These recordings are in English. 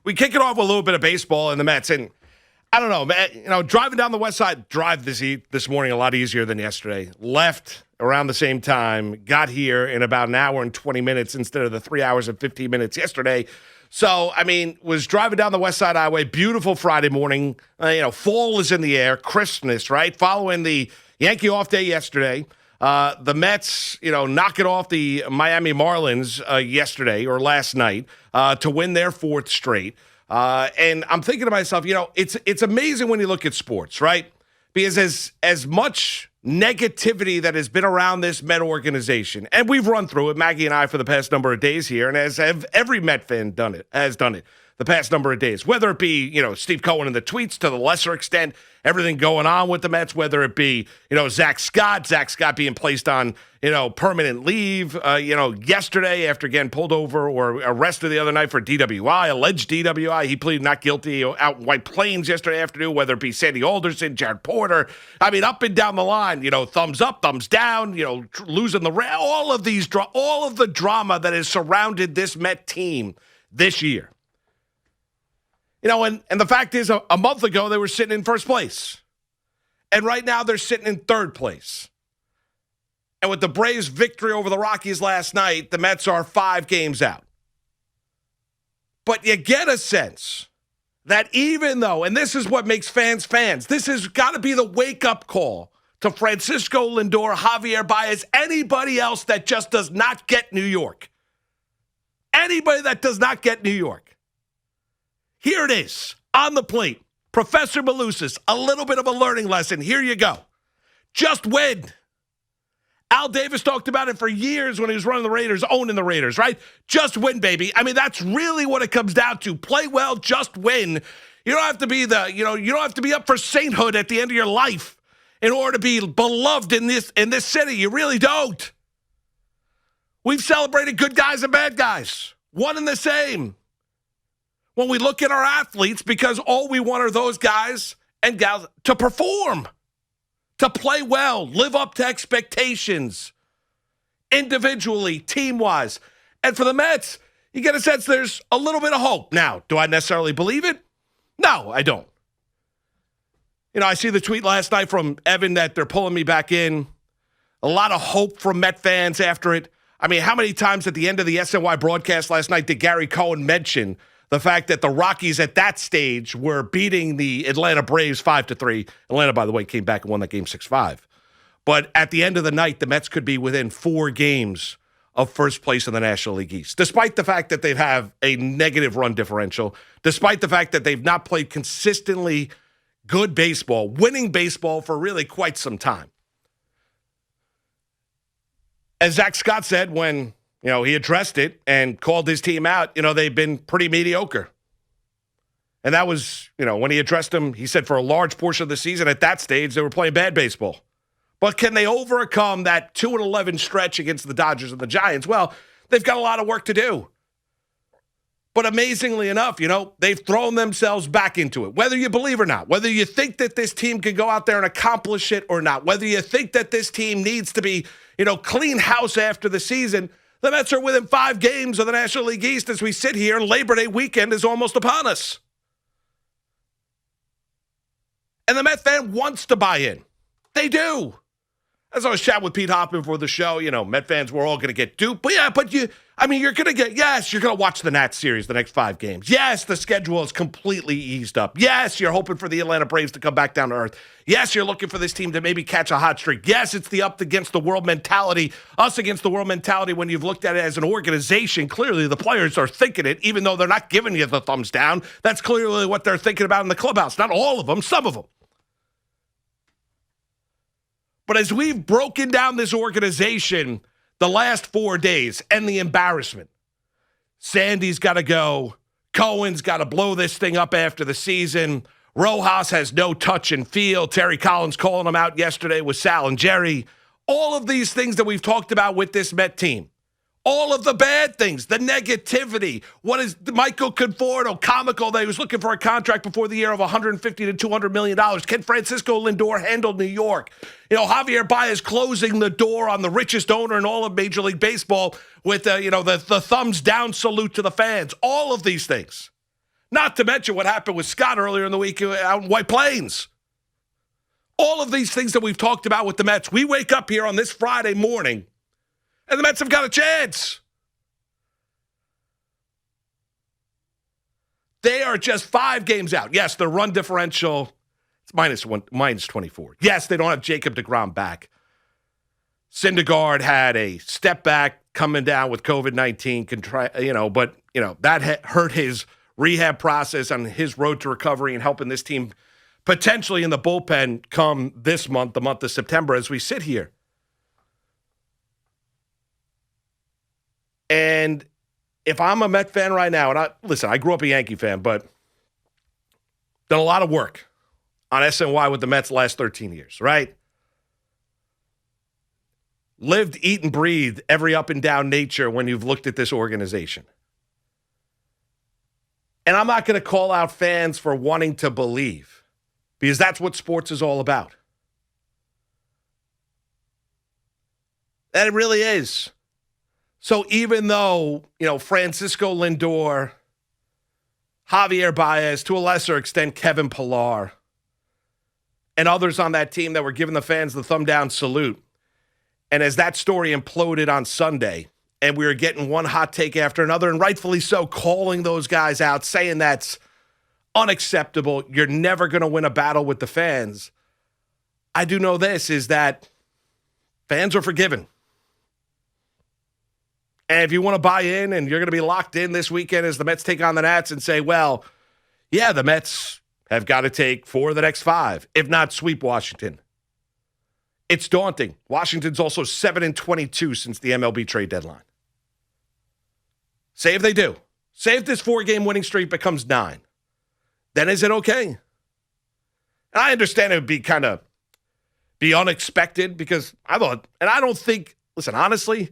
we kick it off with a little bit of baseball and the Mets. And I don't know, man, driving down the west side, drive this morning a lot easier than yesterday. Left around the same time, got here in about an hour and 20 minutes instead of the 3 hours and 15 minutes yesterday. So, was driving down the West Side Highway, beautiful Friday morning. Fall is in the air, crispness, right? Following the Yankee off day yesterday. The Mets, knocking off the Miami Marlins yesterday or last night to win their fourth straight. And I'm thinking to myself, it's amazing when you look at sports, right? Because as much negativity that has been around this Met organization, and we've run through it, Maggie and I, for the past number of days here, and as have every Met fan has done it the past number of days, whether it be, Steve Cohen in the tweets to the lesser extent, everything going on with the Mets, whether it be, Zach Scott being placed on, permanent leave, yesterday after getting pulled over or arrested the other night for DWI, alleged DWI. He pleaded not guilty out in White Plains yesterday afternoon, whether it be Sandy Alderson, Jared Porter. Up and down the line, thumbs up, thumbs down, losing the rail, all of the drama that has surrounded this Met team this year. And the fact is, a month ago, they were sitting in first place. And right now, they're sitting in third place. And with the Braves' victory over the Rockies last night, the Mets are 5 games out. But you get a sense that even though, and this is what makes fans, this has got to be the wake-up call to Francisco Lindor, Javier Baez, anybody else that just does not get New York. Anybody that does not get New York. Here it is, on the plate. Professor Malusis, a little bit of a learning lesson. Here you go. Just win. Al Davis talked about it for years when he was running the Raiders, owning the Raiders, right? Just win, baby. That's really what it comes down to. Play well, just win. You don't have to be you don't have to be up for sainthood at the end of your life in order to be beloved in this city. You really don't. We've celebrated good guys and bad guys. One and the same. When we look at our athletes, because all we want are those guys and gals to perform, to play well, live up to expectations, individually, team-wise. And for the Mets, you get a sense there's a little bit of hope. Now, do I necessarily believe it? No, I don't. I see the tweet last night from Evan that they're pulling me back in. A lot of hope from Met fans after it. How many times at the end of the SNY broadcast last night did Gary Cohen mention the fact that the Rockies at that stage were beating the Atlanta Braves 5-3. Atlanta, by the way, came back and won that game 6-5. But at the end of the night, the Mets could be within 4 games of first place in the National League East, despite the fact that they have a negative run differential, despite the fact that they've not played consistently good baseball, winning baseball for really quite some time. As Zach Scott said when he addressed it and called his team out. They've been pretty mediocre. And that was, when he addressed them, he said for a large portion of the season at that stage, they were playing bad baseball. But can they overcome that 2-11 stretch against the Dodgers and the Giants? Well, they've got a lot of work to do. But amazingly enough, they've thrown themselves back into it. Whether you believe or not, whether you think that this team can go out there and accomplish it or not, whether you think that this team needs to be, clean house after the season, the Mets are within 5 games of the National League East as we sit here, and Labor Day weekend is almost upon us. And the Met fan wants to buy in. They do. As I was chatting with Pete Hoffman for the show, Met fans were all going to get duped. But you're going to get, yes, you're going to watch the Nats series the next 5 games. Yes, the schedule is completely eased up. Yes, you're hoping for the Atlanta Braves to come back down to earth. Yes, you're looking for this team to maybe catch a hot streak. Yes, it's the up against the world mentality, us against the world mentality when you've looked at it as an organization. Clearly, the players are thinking it, even though they're not giving you the thumbs down. That's clearly what they're thinking about in the clubhouse. Not all of them, some of them. But as we've broken down this organization the last 4 days and the embarrassment, Sandy's got to go. Cohen's got to blow this thing up after the season. Rojas has no touch and feel. Terry Collins calling him out yesterday with Sal and Jerry. All of these things that we've talked about with this Met team. All of the bad things, the negativity. What is Michael Conforto comical that he was looking for a contract before the year of $150 to $200 million? Can Francisco Lindor handle New York? Javier Baez closing the door on the richest owner in all of Major League Baseball with the thumbs down salute to the fans. All of these things. Not to mention what happened with Scott earlier in the week out in White Plains. All of these things that we've talked about with the Mets, we wake up here on this Friday morning, and the Mets have got a chance. They are just 5 games out. Yes, their run differential, it's minus 24. Yes, they don't have Jacob deGrom back. Syndergaard had a step back coming down with COVID-19, but that hurt his rehab process on his road to recovery and helping this team potentially in the bullpen come this month, the month of September, as we sit here. And if I'm a Met fan right now, and I grew up a Yankee fan, but done a lot of work on SNY with the Mets the last 13 years, right? Lived, eat, and breathed every up and down nature when you've looked at this organization. And I'm not going to call out fans for wanting to believe, because that's what sports is all about. And it really is. So even though, Francisco Lindor, Javier Baez, to a lesser extent, Kevin Pillar, and others on that team that were giving the fans the thumb down salute, and as that story imploded on Sunday, and we were getting one hot take after another, and rightfully so, calling those guys out, saying that's unacceptable, you're never going to win a battle with the fans. I do know this, is that fans are forgiven. And if you want to buy in and you're going to be locked in this weekend as the Mets take on the Nats and say, well, yeah, the Mets have got to take 4 of the next 5, if not sweep Washington. It's daunting. Washington's also 7-22 since the MLB trade deadline. Say if they do. Say if this 4-game winning streak becomes 9. Then is it okay? And I understand it would be unexpected because I don't think, listen, honestly,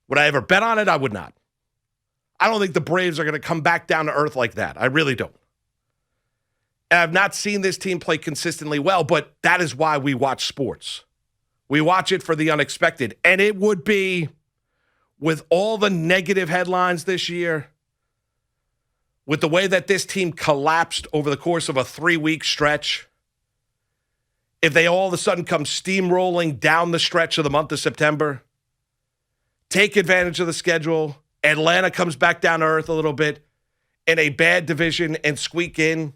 would I ever bet on it? I would not. I don't think the Braves are going to come back down to earth like that. I really don't. And I've not seen this team play consistently well, but that is why we watch sports. We watch it for the unexpected. And it would be, with all the negative headlines this year, with the way that this team collapsed over the course of a 3-week stretch, if they all of a sudden come steamrolling down the stretch of the month of September, take advantage of the schedule, Atlanta comes back down to earth a little bit, in a bad division and squeak in,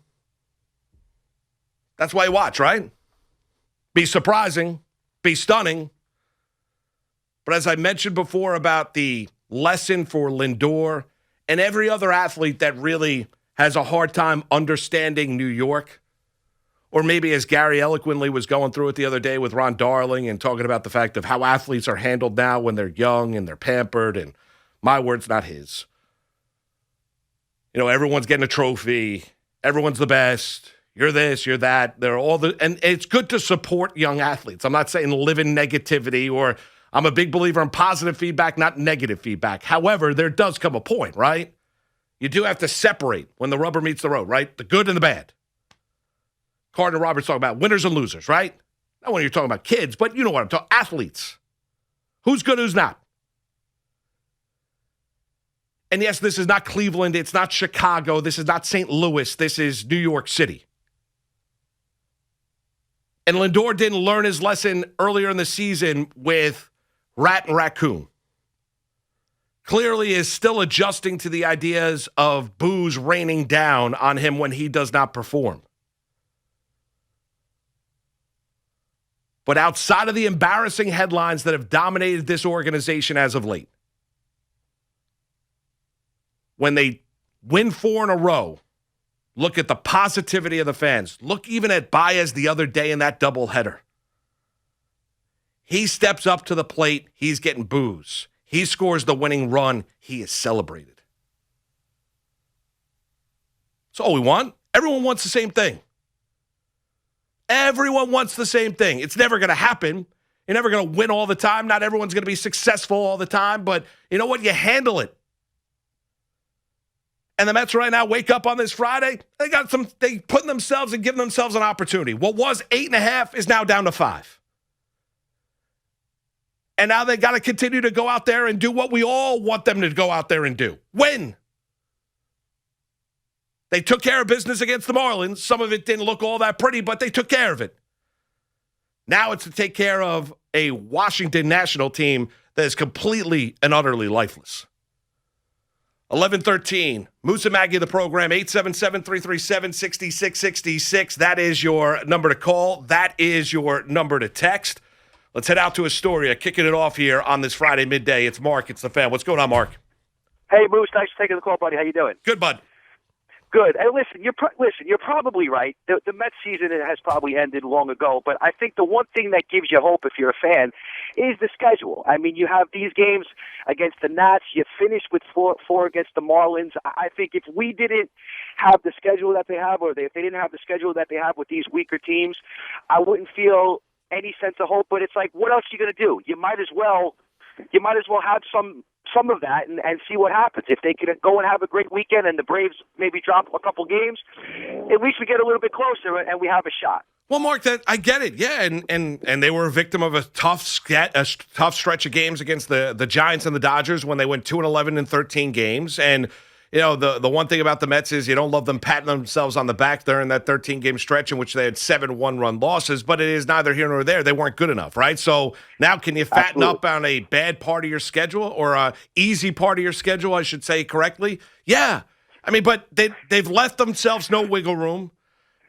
that's why you watch, right? Be surprising, be stunning. But as I mentioned before about the lesson for Lindor and every other athlete that really has a hard time understanding New York, or maybe as Gary eloquently was going through it the other day with Ron Darling and talking about the fact of how athletes are handled now when they're young and they're pampered, and my words, not his. Everyone's getting a trophy. Everyone's the best. You're this, you're that. And it's good to support young athletes. I'm not saying live in negativity, or I'm a big believer in positive feedback, not negative feedback. However, there does come a point, right? You do have to separate when the rubber meets the road, right? The good and the bad. Cardinal Roberts talking about winners and losers, right? Not when you're talking about kids, but you know what I'm talking about. Athletes. Who's good, who's not? And yes, this is not Cleveland. It's not Chicago. This is not St. Louis. This is New York City. And Lindor didn't learn his lesson earlier in the season with Rat and Raccoon. Clearly is still adjusting to the ideas of boos raining down on him when he does not perform. But outside of the embarrassing headlines that have dominated this organization as of late, when they win 4 in a row, look at the positivity of the fans. Look even at Baez the other day in that doubleheader. He steps up to the plate. He's getting boos. He scores the winning run. He is celebrated. That's all we want. Everyone wants the same thing. Everyone wants the same thing. It's never going to happen. You're never going to win all the time. Not everyone's going to be successful all the time. But you know what? You handle it. And the Mets right now wake up on this Friday. They put themselves and give themselves an opportunity. What was 8.5 is now down to 5. And now they got to continue to go out there and do what we all want them to go out there and do. Win. They took care of business against the Marlins. Some of it didn't look all that pretty, but they took care of it. Now it's to take care of a Washington National team that is completely and utterly lifeless. 11:13, Moose and Maggie, the program, 877-337-6666. That is your number to call. That is your number to text. Let's head out to Astoria, kicking it off here on this Friday midday. It's Mark. It's the fan. What's going on, Mark? Hey, Moose. Nice to take the call, buddy. How you doing? Good, bud. Good. And listen, you're probably right. The Mets season has probably ended long ago, but I think the one thing that gives you hope if you're a fan is the schedule. I mean, you have these games against the Nats. You finish with four against the Marlins. I think if we didn't have the schedule that they have, or if they didn't have the schedule that they have with these weaker teams, I wouldn't feel any sense of hope. But it's like, what else are you going to do? You might as well have some of that and see what happens. If they can go and have a great weekend and the Braves maybe drop a couple games, at least we get a little bit closer and we have a shot. Well, Mark, I get it. Yeah, and they were a victim of a tough stretch of games against the Giants and the Dodgers when they went 2-11 in 13 games. And you know, the one thing about the Mets is you don't love them patting themselves on the back during that 13-game stretch in which they had 7 one-run losses, but it is neither here nor there. They weren't good enough, right? So now can you fatten up on a bad part of your schedule, or a easy part of your schedule, I should say correctly? Yeah. I mean, but they've left themselves no wiggle room.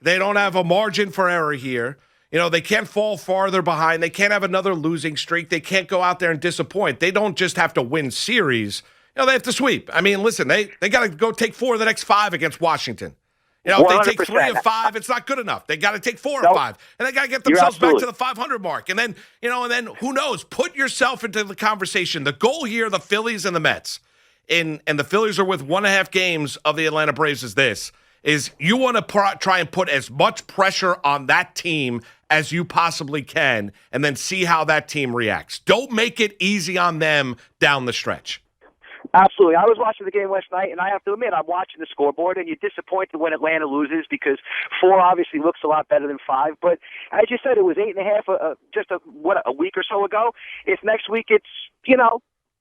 They don't have a margin for error here. You know, they can't fall farther behind. They can't have another losing streak. They can't go out there and disappoint. They don't just have to win series. You know, they have to sweep. I mean, listen, they got to go take 4 of the next 5 against Washington. You know, if they take 3 of 5, it's not good enough. They got to take 4 of 5, and they got to get themselves back to the 500 mark. And then, you know, and then who knows? Put yourself into the conversation. The goal here, the Phillies and the Mets, and the Phillies are with 1.5 games of the Atlanta Braves is you want to try and put as much pressure on that team as you possibly can, and then see how that team reacts. Don't make it easy on them down the stretch. Absolutely. I was watching the game last night, and I have to admit, I'm watching the scoreboard, and you're disappointed when Atlanta loses because 4 obviously looks a lot better than 5. But as you said, it was 8.5 just a week or so ago. If next week it's,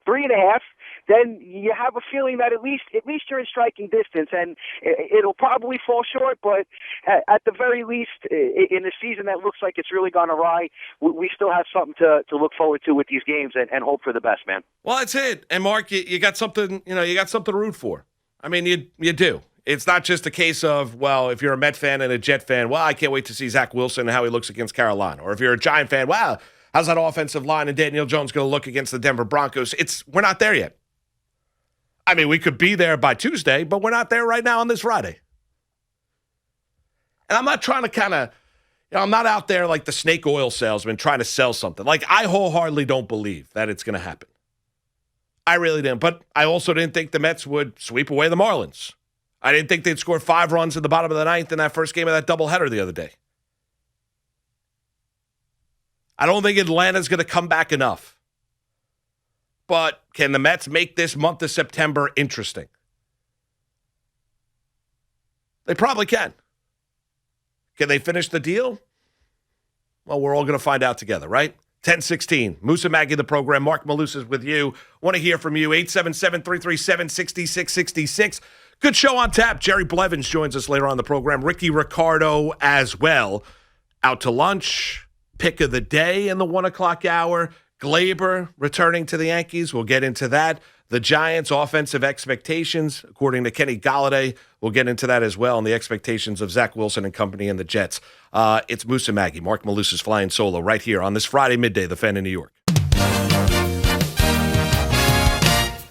3.5, then you have a feeling that at least you're in striking distance, and it'll probably fall short, but at the very least, in a season that looks like it's really gone awry, we still have something to look forward to with these games and hope for the best, man. Well, that's it. And Mark, you got something, you got something to root for. I mean, you do. It's not just a case of, well, if you're a Met fan and a Jet fan, well, I can't wait to see Zach Wilson and how he looks against Carolina. Or if you're a Giant fan, wow, how's that offensive line and Daniel Jones going to look against the Denver Broncos? We're not there yet. I mean, we could be there by Tuesday, but we're not there right now on this Friday. And I'm not trying to I'm not out there like the snake oil salesman trying to sell something. Like, I wholeheartedly don't believe that it's going to happen. I really didn't. But I also didn't think the Mets would sweep away the Marlins. I didn't think they'd score 5 runs in the bottom of the 9th in that first game of that doubleheader the other day. I don't think Atlanta's going to come back enough. But can the Mets make this month of September interesting? They probably can. Can they finish the deal? Well, we're all going to find out together, right? 10:16. Moose and Maggie, the program. Mark Malus is with you. Want to hear from you. 877-337-6666. Good show on tap. Jerry Blevins joins us later on in the program. Ricky Ricardo as well. Out to lunch. Pick of the day in the 1 o'clock hour. Glaber returning to the Yankees. We'll get into that. The Giants' offensive expectations, according to Kenny Golladay. We'll get into that as well, and the expectations of Zach Wilson and company and the Jets. It's Moose and Maggie. Mark Malus is flying solo right here on this Friday midday, The Fan in New York.